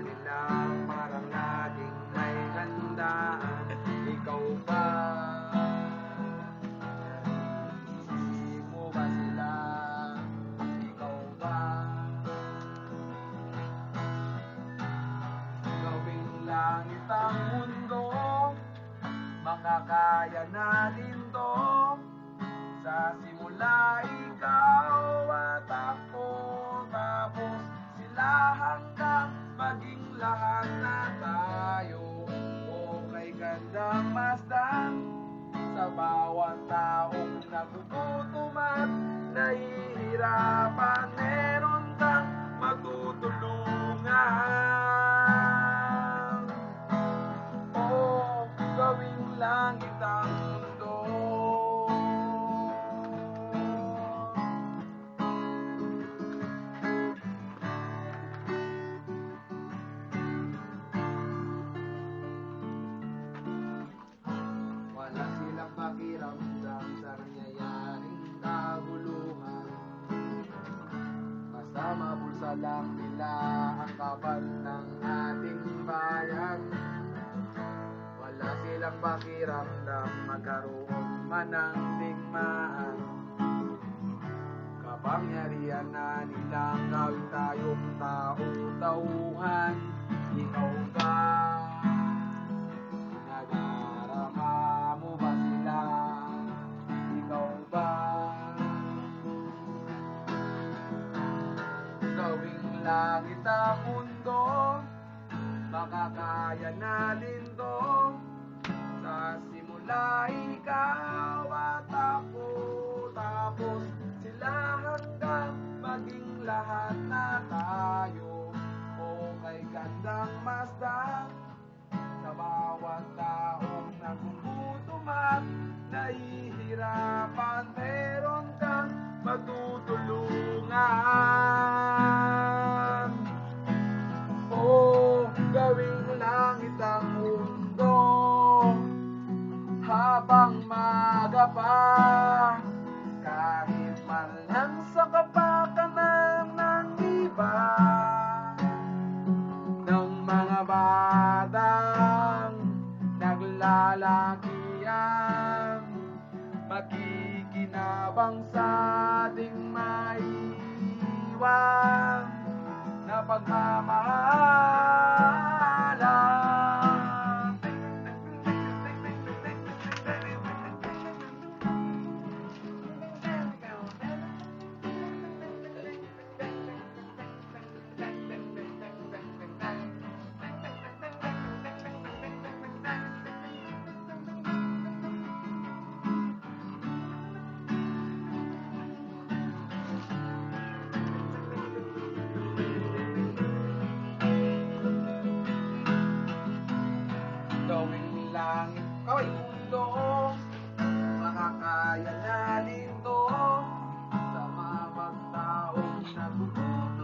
nila parang laging may handaan. Ikaw ba? Isisisi mo ba sila? Ikaw ba? Gawing langit ang mundo, makakaya natin to. Sa simula ikaw at ako, tapos sila hanggang maging lahat na tayo. Okay gandang masdan sa bawat taong nagugutom at nahihirapan. Meron kang matutulungan. Oh, gawing langit ang mundo. Wala silang pakiramdam sa nangyayaring kaguluhan. Basta mabulsa lang nila ang kapal ng ating bayan. Wala silang pakiramdam magkaroon man ng digmaan. Kapangyarihan na nilang gawin tayong tao-tauhan. Ikaw ba? Nadarama mo ba sila? Ikaw ba? Gawing langit ang mundo, makakaya natin to. Sa simula ikaw at ako, tapos sila hanggang maging lahat na tayo. Okay gandang masdan sa bawat taong nagugutom at nahihirapan. Meron kang matutulungan. Oh, gawing langit ang mundo habang maaga pa. Kahit man lang sa kapakanan ng iba, ng mga batang naglalakihan, makikinabang sa ating maiwan na pagmamahalan. Gawing langit ay mundo, makakaya natin to. Sa mga taong nagugutom